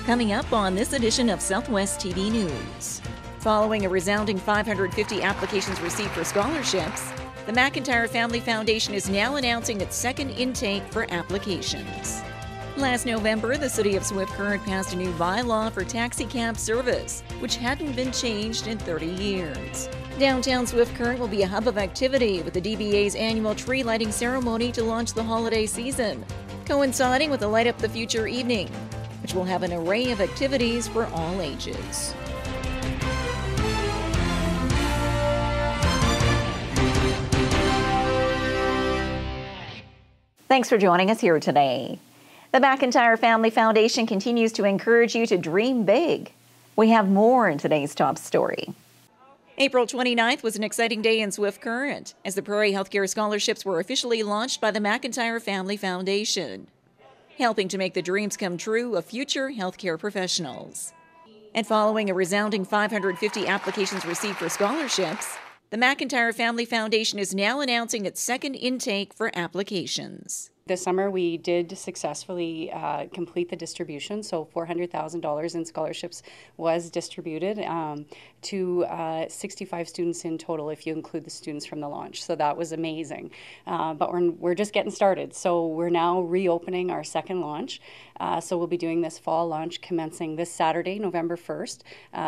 Coming up on this edition of Southwest TV News. Following a resounding 550 applications received for scholarships, the McIntyre Family Foundation is now announcing its second intake for applications. Last November, the city of Swift Current passed a new bylaw for taxi cab service, which hadn't been changed in 30 years. Downtown Swift Current will be a hub of activity with the DBA's annual tree lighting ceremony to launch the holiday season, coinciding with the Light Up the Future evening, which will have an array of activities for all ages. Thanks for joining us here today. The McIntyre Family Foundation continues to encourage you to dream big. We have more in today's top story. April 29th was an exciting day in Swift Current as the Prairie Healthcare Scholarships were officially launched by the McIntyre Family Foundation, helping to make the dreams come true of future healthcare professionals. And following a resounding 550 applications received for scholarships, the McIntyre Family Foundation is now announcing its second intake for applications. This summer we did successfully complete the distribution, so $400,000 in scholarships was distributed to 65 students in total if you include the students from the launch. So that was amazing. But we're just getting started. So we're now reopening our second launch. So we'll be doing this fall launch commencing this Saturday, November 1st.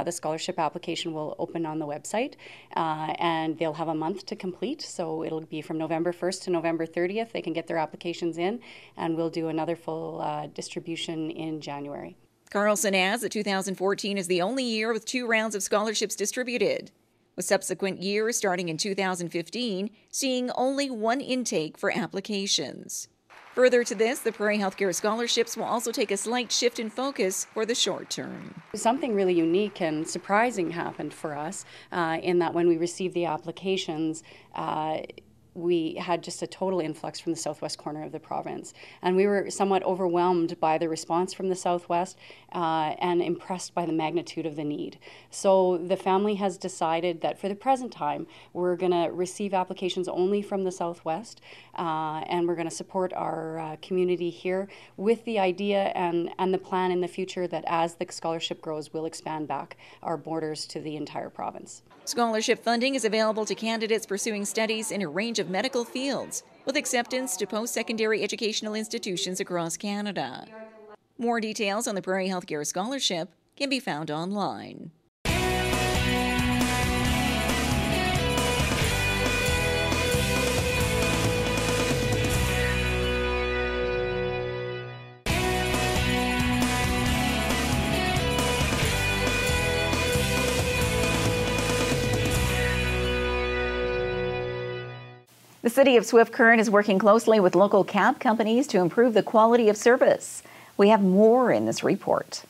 The scholarship application will open on the website and they'll have a month to complete. So it'll be from November 1st to November 30th. They can get their applications in, and we'll do another full distribution in January. Carlson adds that 2014 is the only year with 2 rounds of scholarships distributed, with subsequent years starting in 2015 seeing only 1 intake for applications. Further to this, the Prairie Healthcare Scholarships will also take a slight shift in focus for the short term. Something really unique and surprising happened for us in that when we received the applications, we had just a total influx from the southwest corner of the province. And we were somewhat overwhelmed by the response from the southwest and impressed by the magnitude of the need. So the family has decided that for the present time, we're going to receive applications only from the southwest, and we're going to support our community here with the idea and the plan in the future that as the scholarship grows, we'll expand back our borders to the entire province. Scholarship funding is available to candidates pursuing studies in a range of medical fields, with acceptance to post-secondary educational institutions across Canada. More details on the Prairie Healthcare Scholarship can be found online. The City of Swift Current is working closely with local cab companies to improve the quality of service. We have more in this report.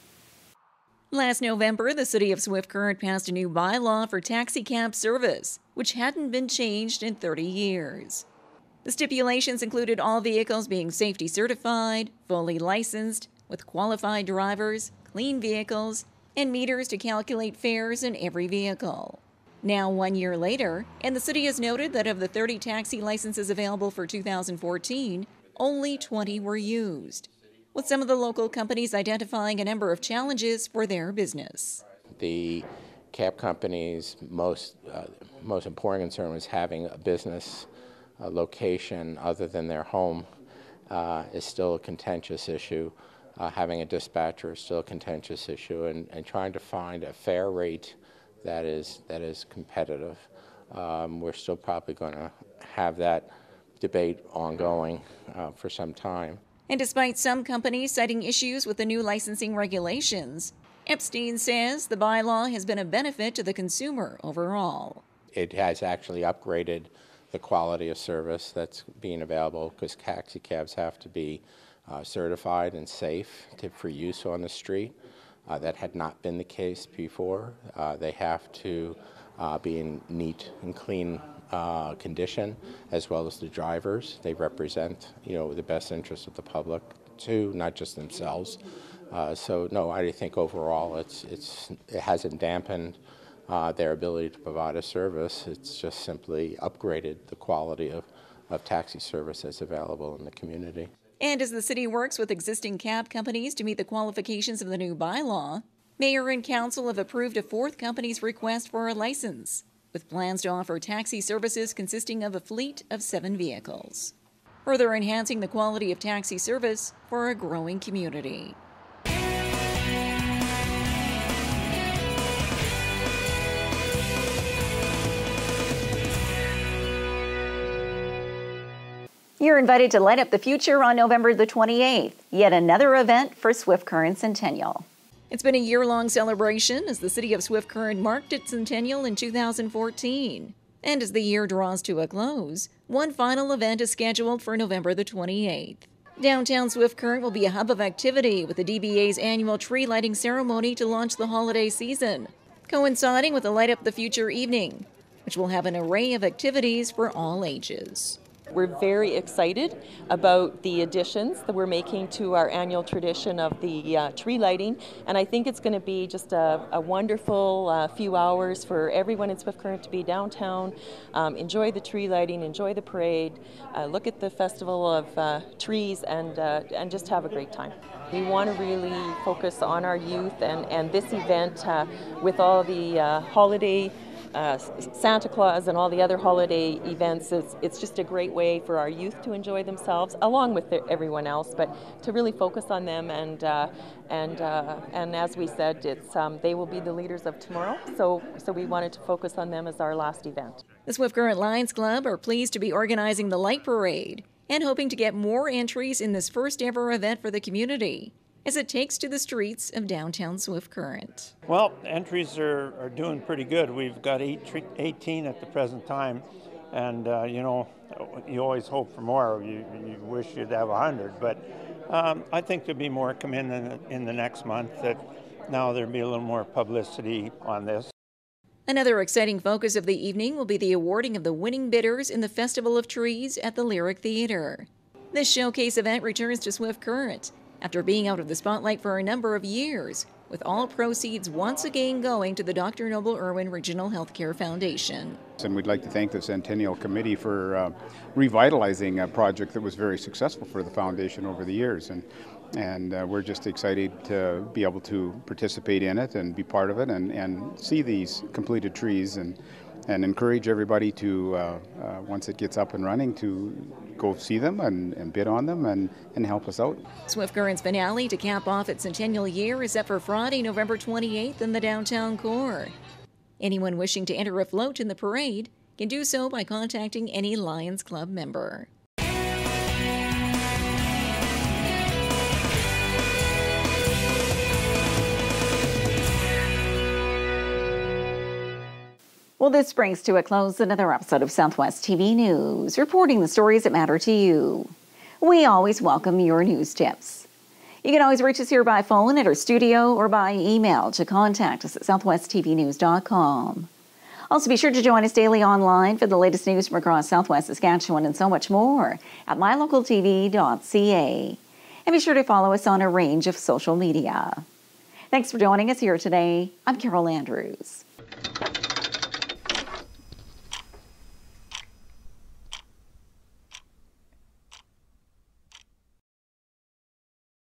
Last November, the City of Swift Current passed a new bylaw for taxi cab service, which hadn't been changed in 30 years. The stipulations included all vehicles being safety certified, fully licensed, with qualified drivers, clean vehicles, and meters to calculate fares in every vehicle. Now, 1 year later, and the city has noted that of the 30 taxi licenses available for 2014, only 20 were used, with some of the local companies identifying a number of challenges for their business. The cab companies' most important concern was having a business location other than their home is still a contentious issue. Having a dispatcher is still a contentious issue, and trying to find a fair rate that is competitive. We're still probably going to have that debate ongoing for some time. And despite some companies citing issues with the new licensing regulations, Epstein says the bylaw has been a benefit to the consumer overall. It has actually upgraded the quality of service that's being available, because taxi cabs have to be certified and safe for use on the street. That had not been the case before. They have to be in neat and clean condition, as well as the drivers. They represent, the best interest of the public too, not just themselves. So no, I think overall it hasn't dampened their ability to provide a service. It's just simply upgraded the quality of taxi service that's available in the community. And as the city works with existing cab companies to meet the qualifications of the new bylaw, Mayor and Council have approved a fourth company's request for a license, with plans to offer taxi services consisting of a fleet of 7 vehicles, further enhancing the quality of taxi service for a growing community. You're invited to light up the future on November the 28th, yet another event for Swift Current Centennial. It's been a year-long celebration as the city of Swift Current marked its centennial in 2014. And as the year draws to a close, one final event is scheduled for November the 28th. Downtown Swift Current will be a hub of activity with the DBA's annual tree lighting ceremony to launch the holiday season, coinciding with the Light Up the Future evening, which will have an array of activities for all ages. We're very excited about the additions that we're making to our annual tradition of the tree lighting, and I think it's going to be just a wonderful few hours for everyone in Swift Current to be downtown, enjoy the tree lighting, enjoy the parade, look at the festival of trees, and just have a great time. We want to really focus on our youth, and this event with all the holiday Santa Claus and all the other holiday events, it's just a great way for our youth to enjoy themselves along with everyone else, but to really focus on them, and as we said, they will be the leaders of tomorrow, so we wanted to focus on them as our last event. The Swift Current Lions Club are pleased to be organizing the Light Parade and hoping to get more entries in this first ever event for the community as it takes to the streets of downtown Swift Current. Well, entries are doing pretty good. We've got 18 at the present time, and you know, you always hope for more. You wish you'd have 100, but I think there'll be more come in the next month. That now there'll be a little more publicity on this. Another exciting focus of the evening will be the awarding of the winning bidders in the Festival of Trees at the Lyric Theater. This showcase event returns to Swift Current after being out of the spotlight for a number of years, with all proceeds once again going to the Dr. Noble Irwin Regional Healthcare Foundation. And we'd like to thank the Centennial Committee for revitalizing a project that was very successful for the foundation over the years. And we're just excited to be able to participate in it and be part of it and see these completed trees and encourage everybody to, once it gets up and running, to go see them and bid on them and help us out. Swift Current's finale to cap off its centennial year is set for Friday, November 28th in the downtown core. Anyone wishing to enter a float in the parade can do so by contacting any Lions Club member. Well, this brings to a close another episode of Southwest TV News, reporting the stories that matter to you. We always welcome your news tips. You can always reach us here by phone at our studio or by email to contact us at southwesttvnews.com. Also, be sure to join us daily online for the latest news from across Southwest Saskatchewan and so much more at MyLocalTV.ca. And be sure to follow us on a range of social media. Thanks for joining us here today. I'm Carol Andrews.